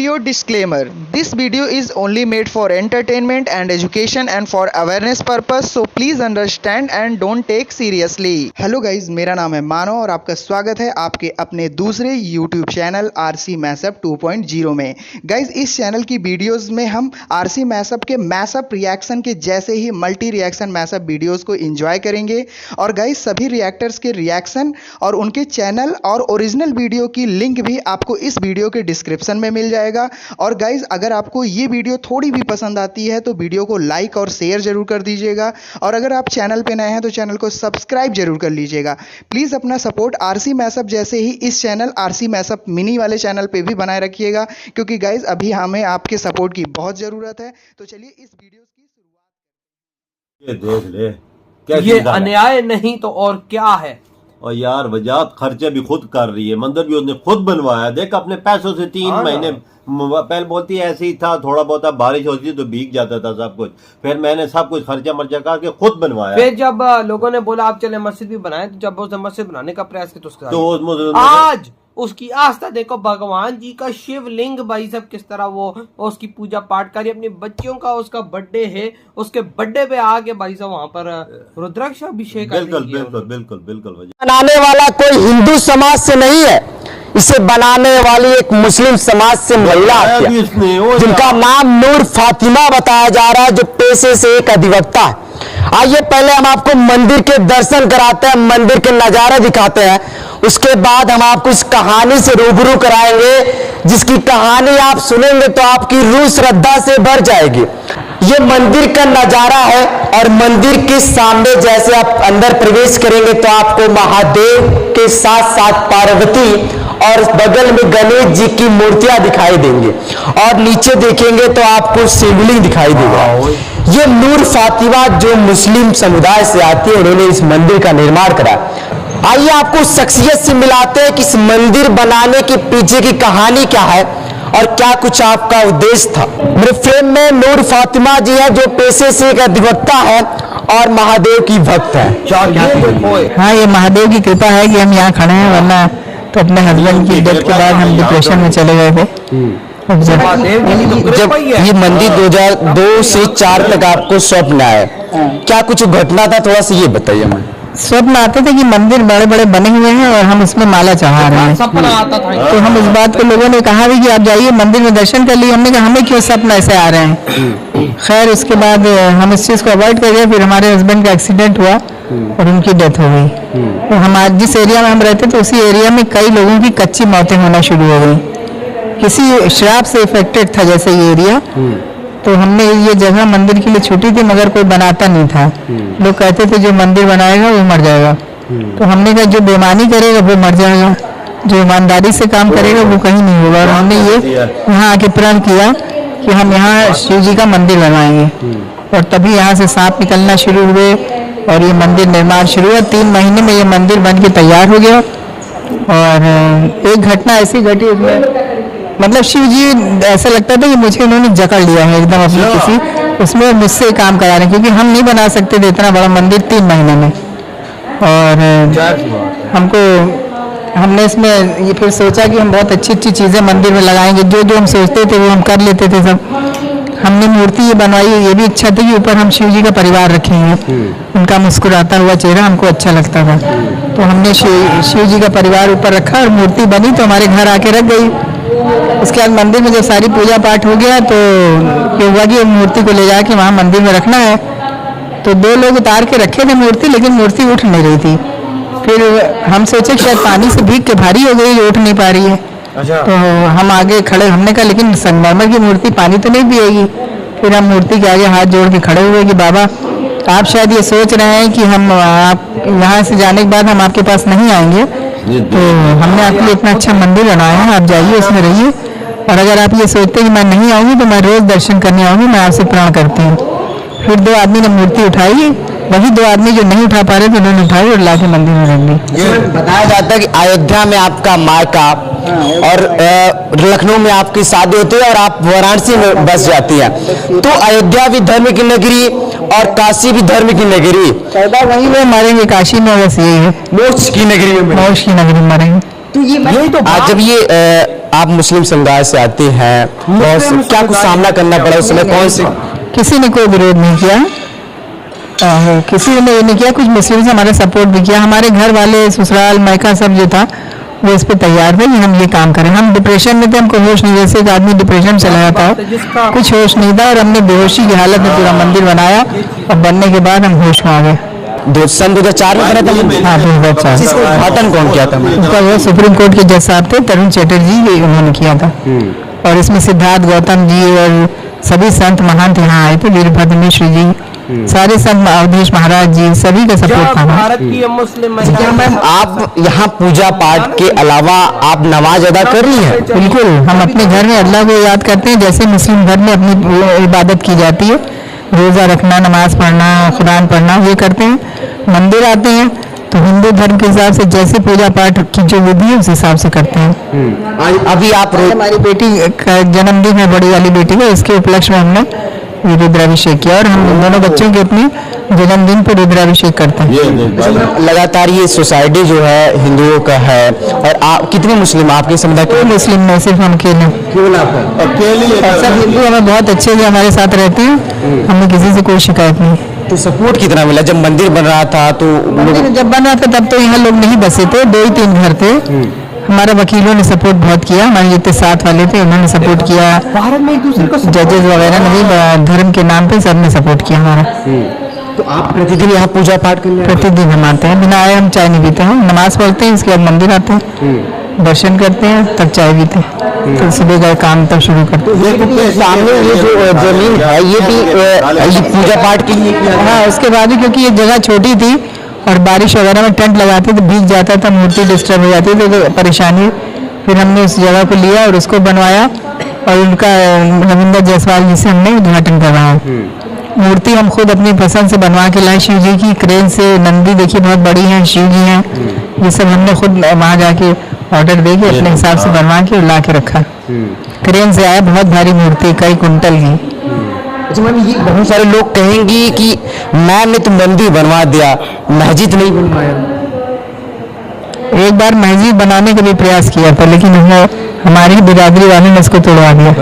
Video disclaimer. This video is only made for entertainment and education and for awareness purpose, so please understand and don't take seriously. Hello guys, मेरा नाम है मानो और आपका स्वागत है आपके अपने दूसरे YouTube चैनल RC मैशअप 2.0 में। गाइज, इस चैनल की वीडियोस में हम RC मैशअप के मैशअप रिएक्शन के जैसे ही मल्टी रिएक्शन मैशअप वीडियोस को एंजॉय करेंगे। और गाइज, सभी रिएक्टर्स के रिएक्शन और उनके चैनल और ओरिजिनल वीडियो की लिंक भी आपको इस वीडियो के डिस्क्रिप्शन में मिल जाएगा। और गाइज, अगर आपको ये वीडियो थोड़ी भी पसंद आती है तो वीडियो को लाइक और शेयर जरूर कर दीजिएगा। और अगर आप चैनल पे नए हैं तो चैनल को सब्सक्राइब जरूर कर लीजिएगा। प्लीज़ अपना सपोर्ट RC मैशअप जैसे ही इस चैनल RC मैशअप मिनी वाले चैनल पे भी बनाए रखिएगा, क्योंकि गाइज अभी हमें आपके सपोर्ट की बहुत ज़रूरत है। तो चलिए इस वीडियो की शुरुआत। ये देख ले क्या ये अन्याय नहीं तो और क्या है। और यार वजात खर्चे भी खुद कर रही है, मंदिर भी उसने खुद बनवाया। देख अपने पैसों से 3 महीने पहले बोलती है ऐसे ही था, थोड़ा बहुत बारिश होती थी तो भीग जाता था सब कुछ। फिर मैंने सब कुछ खर्चा मर्चा करके खुद बनवाया। फिर जब लोगों ने बोला आप चले मस्जिद भी बनाए, तो जब उसने मस्जिद बनाने का प्रयास किया तो आज उसकी आस्था देखो, भगवान जी का शिवलिंग भाई सब किस तरह वो उसकी पूजा पाठ करी। अपनी बच्चियों का उसका बर्थडे है, उसके बर्थडे पे आके भाई साहब वहाँ पर रुद्राक्ष अभिषेक। बिल्कुल बिल्कुल बिल्कुल बिल्कुल। बनाने वाला कोई हिंदू समाज से नहीं है, इसे बनाने वाली एक मुस्लिम समाज से महिला है जिनका नाम नूर फातिमा बताया जा रहा है, जो पेशे से एक अधिवक्ता है। आइए पहले हम आपको मंदिर के दर्शन कराते हैं, मंदिर के नजारे दिखाते हैं, उसके बाद हम आपको इस कहानी से रूबरू कराएंगे जिसकी कहानी आप सुनेंगे तो आपकी रूह श्रद्धा से भर जाएगी। ये मंदिर का नजारा है और मंदिर के सामने जैसे आप अंदर प्रवेश करेंगे तो आपको महादेव के साथ साथ पार्वती और बगल में गणेश जी की मूर्तियां दिखाई देंगी और नीचे देखेंगे तो आपको शिवलिंग दिखाई देगा। ये नूर फातिमा जो मुस्लिम समुदाय से आती है, उन्होंने इस मंदिर का निर्माण करा। आइए आपको शख्सियत से मिलाते हैं कि इस मंदिर बनाने के पीछे की कहानी क्या है और क्या कुछ आपका उद्देश्य था। मेरे फ्रेम में नूर फातिमा जी है जो पेशे से एक अधिवक्ता है और महादेव की भक्त है। हाँ, ये महादेव की कृपा है कि हम यहाँ खड़े हैं, वरना तो अपने हस्बैंड की डेथ के बाद हम डिप्रेशन में चले गए थे। जब ये मंदिर 2002 से 4 तक आपको स्वप्न आया, क्या कुछ घटना था, थोड़ा सा ये बताइए हमें। स्वप्न आते थे कि मंदिर बड़े बड़े बने हुए हैं और हम इसमें माला चढ़ा रहे हैं। सपना आता था तो हम इस बात को लोगों ने कहा भी कि आप जाइए मंदिर में दर्शन कर लीजिए। हमने कहा हमें क्यों सपना ऐसे आ रहे हैं। खैर उसके बाद हम इस चीज़ को अवॉइड कर गए। फिर हमारे हस्बैंड का एक्सीडेंट हुआ और उनकी डेथ हो गई। तो हम जिस एरिया में हम रहते थे उसी एरिया में कई लोगों की कच्ची मौतें होना शुरू हो गई। किसी श्राप से इफेक्टेड था जैसे ये एरिया। तो हमने ये जगह मंदिर के लिए छूटी थी, मगर कोई बनाता नहीं था। लोग कहते थे जो मंदिर बनाएगा वो मर जाएगा। तो हमने कहा जो बेईमानी करेगा वो मर जाएगा, जो ईमानदारी से काम करेगा वो कहीं नहीं होगा। और हमने ये यहाँ आके प्रण किया कि हम यहाँ शिव जी का मंदिर बनवाएंगे। और तभी यहाँ से सांप निकलना शुरू हुए और ये मंदिर निर्माण शुरू हुआ। 3 महीने में ये मंदिर बन के तैयार हो गया। और एक घटना ऐसी घटी उसमें, मतलब शिव जी ऐसा लगता था कि मुझे उन्होंने जकड़ लिया है एकदम अपनी किसी उसमें, मुझसे काम करा रहे, क्योंकि हम नहीं बना सकते थे इतना बड़ा मंदिर 3 महीने में। और हमने इसमें ये फिर सोचा कि हम बहुत अच्छी अच्छी चीज़ें मंदिर में लगाएंगे। जो जो हम सोचते थे वो हम कर लेते थे सब। हमने मूर्ति ये बनवाई, ये भी इच्छा थी कि ऊपर हम शिव जी का परिवार रखेंगे, उनका मुस्कुराता हुआ चेहरा हमको अच्छा लगता था। तो हमने शिव जी का परिवार ऊपर रखा और मूर्ति बनी तो हमारे घर आके रख गई। उसके बाद मंदिर में जब सारी पूजा पाठ हो गया तो ये हुआ कि मूर्ति को ले जाके वहाँ मंदिर में रखना है। तो 2 लोग उतार के रखे थे मूर्ति, लेकिन मूर्ति उठ नहीं रही थी। फिर हम सोचे शायद पानी से भीग के भारी हो गई, उठ नहीं पा रही है। तो हम आगे खड़े, हमने कहा लेकिन संगमरमर की मूर्ति पानी तो नहीं पिएगी। फिर हम मूर्ति के आगे हाथ जोड़ के खड़े हुए कि बाबा आप शायद ये सोच रहे हैं कि हम आप यहाँ से जाने के बाद हम आपके पास नहीं आएंगे, तो हमने आपके लिए इतना अच्छा मंदिर बनाया है, आप जाइए उसमें रहिए। और अगर आप ये सोचते हैं कि मैं नहीं आऊँगी तो मैं रोज़ दर्शन करने आऊँगी, मैं आपसे प्रण करती हूँ। फिर 2 आदमी ने मूर्ति उठाई, वही 2 आदमी जो नहीं उठा पा रहे थे उन्होंने उठाई और लाके मंदिर में रख दी। बताया जाता है कि अयोध्या में आपका मायका और लखनऊ में आपकी शादी होती है और आप वाराणसी में बस जाती हैं। तो अयोध्या भी धर्म की नगरी और काशी भी धर्म की नगरी, वहीं में मरेंगे, काशी में बस यही है, मोक्ष की नगरी में, मोक्ष की नगरी में मरेंगे। तो ये जब ये आप मुस्लिम समुदाय से आते हैं, बहुत से क्या कुछ सामना करना पड़ा उस समय, कौन से किसी ने कोई विरोध नहीं किया, किसी ने ये नहीं किया, कुछ मुस्लिम से हमारा सपोर्ट भी किया। हमारे घर वाले, ससुराल, मायका सब जो था वो इस पे तैयार थे कि हम ये काम करें। हम डिप्रेशन में थे, हमको होश नहीं, जैसे एक आदमी डिप्रेशन चला जाता है, कुछ होश नहीं था, और हमने बेहोशी की हालत में पूरा मंदिर बनाया, और बनने के बाद हम होश में आ गए। सन 2004 में बना था मंदिर? हाँ, 2004। जिसका उद्घाटन कौन किया था? उनका वो सुप्रीम कोर्ट के जज साहब थे, तरुण चैटर्जी, उन्होंने किया था। और इसमें सिद्धार्थ गौतम जी और सभी संत महंत यहाँ आए थे, वीरभद्र मिश्र जी, सारे संत, अवधेश महाराज जी, सभी का सपोर्ट था। भारत की मुस्लिम क्या मैम, आप यहाँ पूजा पाठ के अलावा आप नमाज अदा कर रही हैं? बिल्कुल, हम अपने घर में अल्लाह को याद करते हैं, जैसे मुस्लिम घर में अपनी इबादत की जाती है, रोज़ा रखना, नमाज पढ़ना, कुरान पढ़ना, ये करते हैं। मंदिर आते हैं तो हिंदू धर्म के हिसाब से जैसे पूजा पाठ की जो विधि है उस हिसाब से करते हैं। अभी आप हमारी बेटी का जन्मदिन है, बड़ी वाली बेटी का, इसके उपलक्ष्य में हमने रुद्राभिषेक किया, और हम दोनों बच्चों के अपने जन्मदिन पर रुद्राभिषेक करते हैं। लगातार ये सोसाइटी जो है हिंदुओं का है, और आप कितने मुस्लिम आपके समुदाय के? मुस्लिम में सिर्फ हम अकेले, सब हिंदू हमें बहुत अच्छे से हमारे साथ रहते हैं, हमें किसी से कोई शिकायत नहीं। तो सपोर्ट कितना मिला जब मंदिर बन रहा था? तो जब बन रहा था तब तो यहाँ लोग नहीं बसे थे, 2 ही 3 घर थे। हमारे वकीलों ने सपोर्ट बहुत किया, हमारे जितने साथ वाले थे उन्होंने सपोर्ट किया, भारत में एक दूसरे को जजेस वगैरह ने भी धर्म के नाम पे सबने सपोर्ट किया हमारा। तो आप प्रतिदिन यहाँ पूजा पाठ करने? प्रतिदिन हम आते हैं, बिना आए हम चाय नहीं पीते हैं, नमाज पढ़ते हैं, इसके बाद मंदिर आते हैं, दर्शन करते हैं, तब चाय पीते हैं, तो सुबह का काम तब शुरू करते हैं। सामने ये जो जमीन है ये भी पूजा पाठ के लिए? हाँ, उसके बाद भी क्योंकि ये जगह छोटी थी और बारिश वगैरह में टेंट लगाते तो भीग जाता था, मूर्ति डिस्टर्ब हो जाती थी, तो परेशानी। फिर हमने उस जगह को लिया और उसको बनवाया, और उनका रविंद्र जायसवाल जी से हमने उद्घाटन करवाया। मूर्ति हम खुद अपनी पसंद से बनवा के लाए, शिव जी की क्रेन से। नंदी देखिए बहुत बड़ी है, शिव जी हैं, ये सब हमने खुद वहाँ जाके ऑर्डर दे के अपने हिसाब से बनवा के ला के रखा। क्रेन से आया, बहुत भारी मूर्ति, कई कुंटल की। अच्छा मैम, ये बहुत सारे लोग कहेंगे कि मैम ने तो मंदिर बनवा दिया, मस्जिद नहीं बनवाया। एक बार मस्जिद बनाने का भी प्रयास किया था, लेकिन हमारी बिरादरी वाले ने इसको तोड़वा दिया।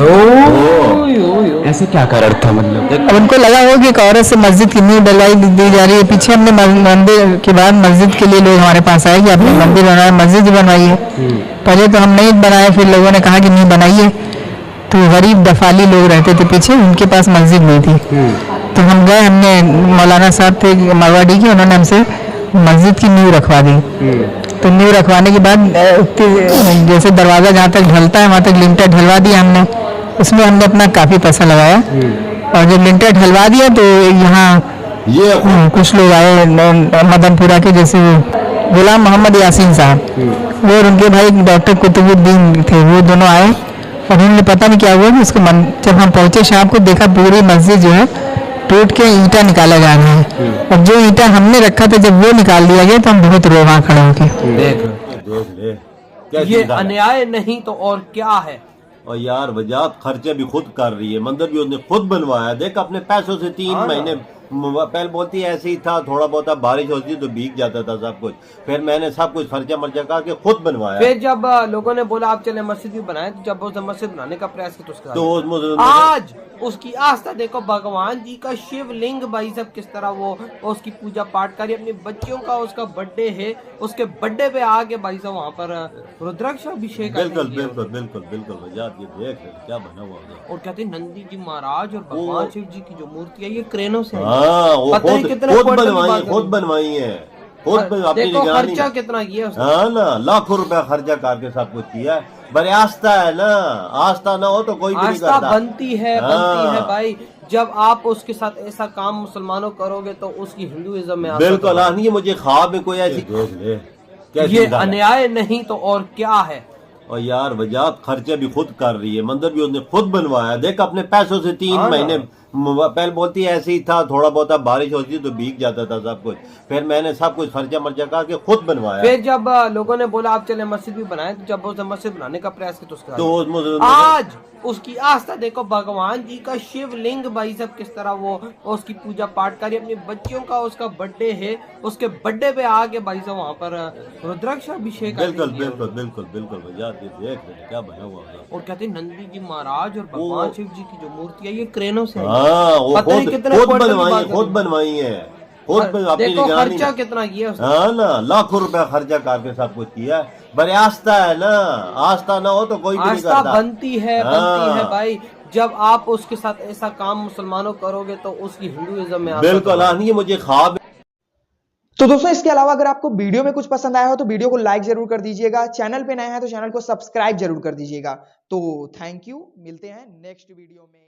ऐसे क्या कारण था? मतलब अब उनको लगा हो कि एक औरत से मस्जिद की नींव डलवाई दी जा रही है। पीछे हमने मंदिर के बाद मस्जिद के लिए लोग हमारे पास आए कि आपने मंदिर बनाया, मस्जिद बनवाइए। पहले तो हम नहीं बनाए, फिर लोगों ने कहा कि नहीं बनाइए, तो गरीब दफाली लोग रहते थे पीछे, उनके पास मस्जिद नहीं थी। तो हम गए, हमने मौलाना साहब थे मरवाड़ी के, उन्होंने हमसे मस्जिद की नींव रखवा दी। तो नींव रखवाने के बाद जैसे दरवाज़ा जहाँ तक ढलता है वहाँ तक लिंटर ढलवा दिया हमने, उसमें हमने अपना काफ़ी पैसा लगाया। और जब लिंटर ढलवा दिया तो यहाँ कुछ लोग आए मदनपुरा के, जैसे गुलाम मोहम्मद यासीन साहब, वो और उनके भाई डॉक्टर कुतुबुद्दीन थे, वो दोनों आए, और उन्होंने पता नहीं क्या हुआ कि उसको जब हम पहुँचे शाम को, देखा पूरी मस्जिद जो है टूट के ईंटा निकाला जा रहा है, और जो ईंटा हमने रखा था जब वो निकाल दिया गया तो हम बहुत रो वहाँ खड़े होके। ये अन्याय नहीं तो और क्या है। और यार वजात खर्चे भी खुद कर रही है, मंदिर भी उसने खुद बनवाया, देख अपने पैसों से 3 महीने पहले बोलती है ऐसे ही था, थोड़ा बहुत बारिश होती तो भीग जाता था सब कुछ, फिर मैंने सब कुछ खर्चा मर्चा करके खुद बनवाया। फिर जब लोगों ने बोला आप चले मस्जिद भी बनाए, तो जब उसने मस्जिद बनाने का प्रयास किया तो आज उसकी आस्था देखो, भगवान जी का शिवलिंग भाई सब किस तरह वो उसकी पूजा पाठ करी, अपनी बच्चियों का उसका बर्थडे है, उसके बर्थडे पे आके भाई साहब वहाँ पर रुद्राक्ष अभिषेक। बिल्कुल बिल्कुल बिल्कुल बिल्कुल वजात, ये देख क्या बना हुआ है। और कहते हैं नंदी जी महाराज और भगवान शिव जी की जो मूर्ति है ये क्रेनों से वो खुद बनवाई है, खुद अपनी खर्चा कितना किया उसने? हाँ ना, लाखों रुपया खर्चा करके सब कुछ किया। बड़े आस्था है ना, आस्था ना हो तो कोई भी नहीं करता। आस्था बनती है भाई, जब आप उसके साथ ऐसा काम मुसलमानों करोगे तो उसकी हिंदुइज्म में बिल्कुल नहीं। मुझे ख्वाब में कोई ऐसी ये अन्याय नहीं तो और क्या है। और यार वजात खर्चे भी खुद कर रही है, मंदिर भी उसने खुद बनवाया, देख अपने पैसों से 3 महीने पहले बोलती है ऐसे ही था, थोड़ा बहुत बारिश होती तो भीग जाता था सब कुछ। फिर मैंने सब कुछ खर्चा मर्चा करके खुद बनवाया। फिर जब लोगों ने बोला आप चले मस्जिद भी बनाए, तो जब उसने मस्जिद बनाने का प्रयास किया तो उसका आज उसकी आस्था देखो, भगवान जी का शिवलिंग भाई साहब किस तरह वो उसकी पूजा पाठ करी। अपनी बच्चियों का उसका बर्थडे है, उसके बर्थडे पे आके भाई साहब वहाँ पर रुद्राक्षाभिषेक। बिल्कुल बिल्कुल बिल्कुल बिल्कुल भैया, देख क्या बना हुआ है। और कहते हैं नंदी जी महाराज और भगवान शिव जी की जो मूर्ति है ये क्रेनों से खुद बनवाई है। देखो खर्चा कितना किया उसने। हाँ ना, लाखों रुपया खर्चा करके सब कुछ किया। बड़े आस्था है ना, आस्था ना हो तो कोई भी नहीं करता। आस्था बनती है भाई। जब आप उसके साथ ऐसा काम मुसलमानों करोगे तो उसकी हिंदुइज्म में बिल्कुल ये मुझे ख्वाब। तो दोस्तों इसके अलावा अगर आपको वीडियो में कुछ पसंद आया हो तो वीडियो को लाइक जरूर कर दीजिएगा, चैनल पे नए हैं तो चैनल को सब्सक्राइब जरूर कर दीजिएगा। तो थैंक यू, मिलते हैं नेक्स्ट वीडियो में।